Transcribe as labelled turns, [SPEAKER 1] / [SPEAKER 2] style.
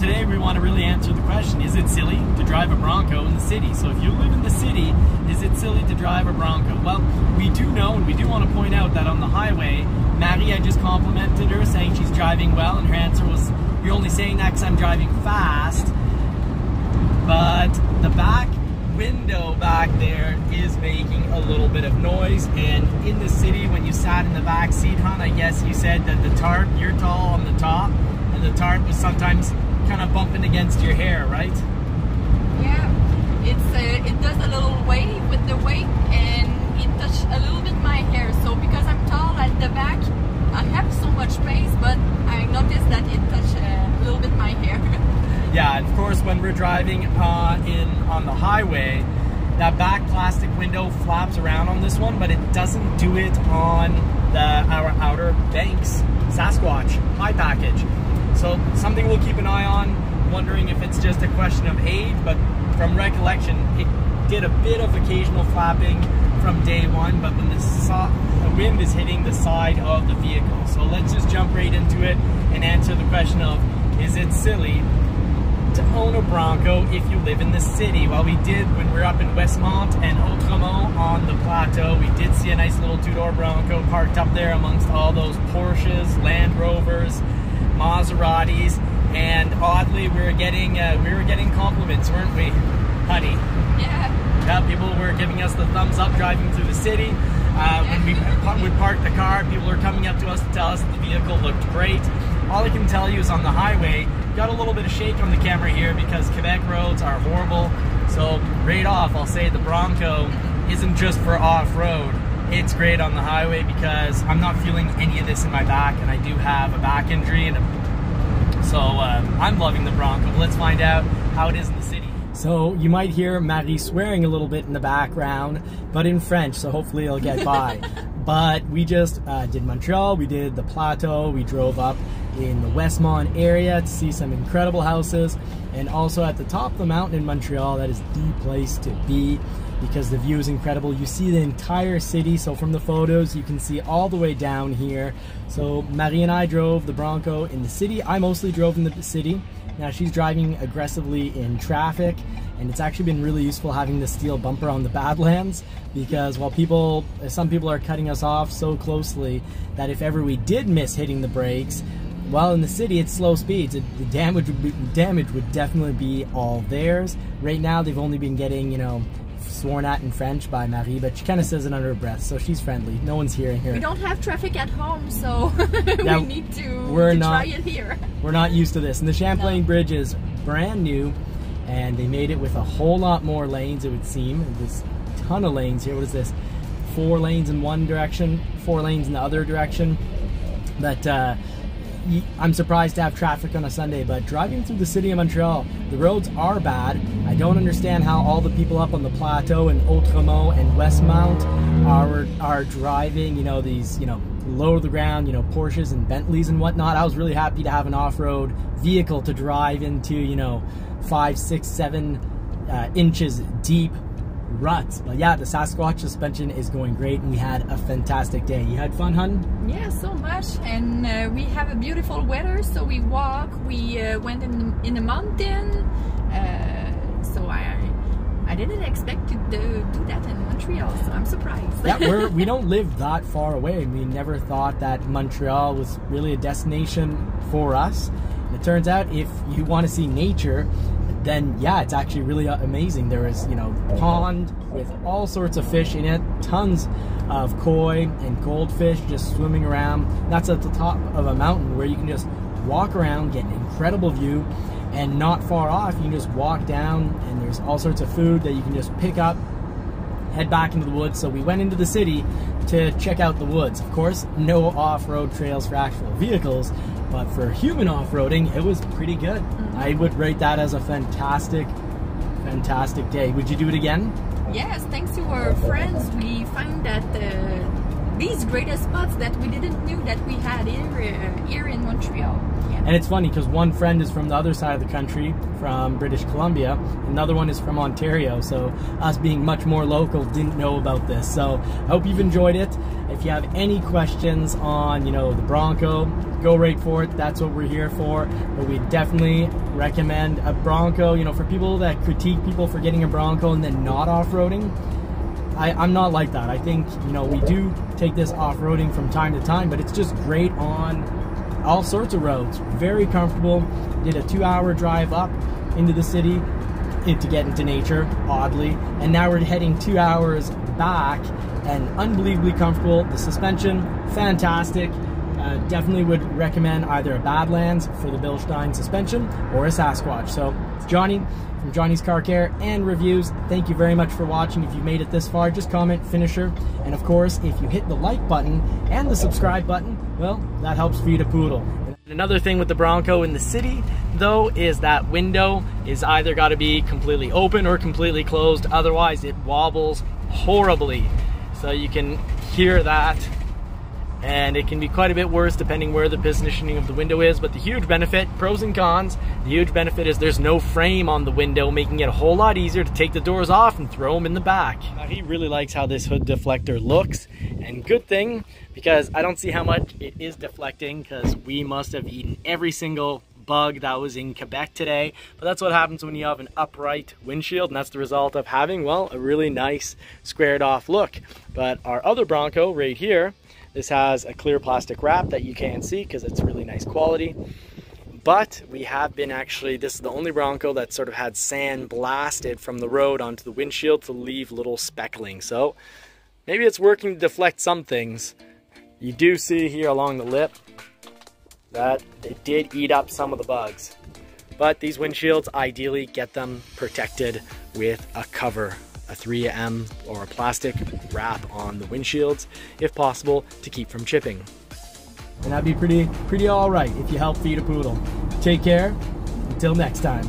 [SPEAKER 1] today we want to really answer the question, is it silly to drive a Bronco in the city? So if you live in the city, is it silly to drive a Bronco? Well, we do know, and we do want to point out that on the highway, Marie, I just complimented her saying she's driving well, and her answer was, you're only saying that because I'm driving fast. But the back window back there is making a little bit of noise, and in the city, when you sat in the back seat, hon, I guess you said that the tarp, you're tall on the top, and the tarp was sometimes kind of bumping against your hair, right?
[SPEAKER 2] Yeah, it does a little wave with the weight, and it touched a little bit my hair. So because I'm tall at the back, I have so much space, but I noticed that it touched a little bit my hair.
[SPEAKER 1] Yeah, and of course when we're driving on the highway, that back plastic window flaps around on this one, but it doesn't do it on our Outer Banks Sasquatch high package. So something we'll keep an eye on, wondering if it's just a question of age, but from recollection, it did a bit of occasional flapping from day one, but when the wind is hitting the side of the vehicle. So let's just jump right into it and answer the question of, is it silly to own a Bronco if you live in the city? Well, we did, when we were up in Westmont and Outremont on the plateau, we did see a nice little two-door Bronco parked up there amongst all those Porsches, Land Rovers, Maseratis, and oddly we were getting compliments, weren't we, honey? Yeah, people were giving us the thumbs up driving through the city. When we would park the car, people were coming up to us to tell us that the vehicle looked great. All I can tell you is on the highway, got a little bit of shake on the camera here because Quebec roads are horrible. So right off, I'll say the Bronco isn't just for off-road. It's great on the highway because I'm not feeling any of this in my back, and I do have a back injury, and so I'm loving the Bronco. But let's find out how it is in the city. So you might hear Marie swearing a little bit in the background, but in French, so hopefully it'll get by. But we just did Montreal, we did the Plateau, we drove up in the Westmont area to see some incredible houses, and also at the top of the mountain in Montreal, that is the place to be because the view is incredible. You see the entire city, so from the photos you can see all the way down here. So Marie and I drove the Bronco in the city. I mostly drove in the city. Now she's driving aggressively in traffic, and it's actually been really useful having the steel bumper on the Badlands because while some people are cutting us off so closely that if ever we did miss hitting the brakes, well, in the city it's slow speeds. The damage would definitely be all theirs. Right now they've only been getting, you know, sworn at in French by Marie, but she kind of says it under her breath, so she's friendly. No one's hearing her.
[SPEAKER 2] We don't have traffic at home, so
[SPEAKER 1] yeah,
[SPEAKER 2] we need to try it here.
[SPEAKER 1] We're not used to this. And the Champlain Bridge is brand new, and they made it with a whole lot more lanes, it would seem. There's a ton of lanes here. What is this? 4 lanes in one direction, 4 lanes in the other direction. But I'm surprised to have traffic on a Sunday, but driving through the city of Montreal, the roads are bad. I don't understand how all the people up on the plateau in Outremont and Westmont are driving, you know, these, you know, low to the ground, you know, Porsches and Bentleys and whatnot. I was really happy to have an off-road vehicle to drive into, you know, 5, 6, 7 inches deep ruts. But yeah, the Sasquatch suspension is going great, and we had a fantastic day. You had fun, hun?
[SPEAKER 2] Yeah, so much, and we have a beautiful weather, so we walk, we went in the mountain, so I didn't expect to do that in Montreal, so I'm surprised.
[SPEAKER 1] Yeah, we don't live that far away. We never thought that Montreal was really a destination for us. And it turns out if you want to see nature, then yeah, it's actually really amazing. There is, you know, pond with all sorts of fish in it, tons of koi and goldfish just swimming around. That's at the top of a mountain where you can just walk around, get an incredible view, and not far off you can just walk down and there's all sorts of food that you can just pick up, head back into the woods. So we went into the city to check out the woods. Of course, no off-road trails for actual vehicles, but for human off-roading, it was pretty good. I would rate that as a fantastic day. Would you do it again?
[SPEAKER 2] Yes, thanks to our friends, we found that these greatest spots that we didn't know that we had here in Montreal.
[SPEAKER 1] And it's funny because one friend is from the other side of the country, from British Columbia. Another one is from Ontario. So us being much more local didn't know about this. So I hope you've enjoyed it. If you have any questions on, you know, the Bronco, go right for it. That's what we're here for. But we definitely recommend a Bronco, you know, for people that critique people for getting a Bronco and then not off-roading. I'm not like that. I think, you know, we do take this off-roading from time to time, but it's just great on all sorts of roads. Very comfortable. Did a 2-hour drive up into the city to get into nature, oddly, and now we're heading 2 hours back, and unbelievably comfortable. The suspension, fantastic. Definitely would recommend either a Badlands for the Bilstein suspension or a Sasquatch. So Johnny from Johnny's Car Care and Reviews, thank you very much for watching. If you made it this far, just comment finisher. And of course, if you hit the like button and the subscribe button, well, that helps feed a poodle. Another thing with the Bronco in the city, though, is that window is either got to be completely open or completely closed. Otherwise, it wobbles horribly. So you can hear that. And it can be quite a bit worse depending where the positioning of the window is. But the huge benefit, pros and cons, the huge benefit is there's no frame on the window, making it a whole lot easier to take the doors off and throw them in the back. Now, he really likes how this hood deflector looks, and good thing, because I don't see how much it is deflecting, because we must have eaten every single bug that was in Quebec today. But that's what happens when you have an upright windshield, and that's the result of having, well, a really nice squared off look. But our other Bronco right here, this has a clear plastic wrap that you can't see because it's really nice quality. But we have been actually, this is the only Bronco that sort of had sand blasted from the road onto the windshield to leave little speckling. So maybe it's working to deflect some things. You do see here along the lip that it did eat up some of the bugs. But these windshields, ideally get them protected with a cover, a 3M or a plastic wrap on the windshields, if possible, to keep from chipping. And that'd be pretty all right if you help feed a poodle. Take care, until next time.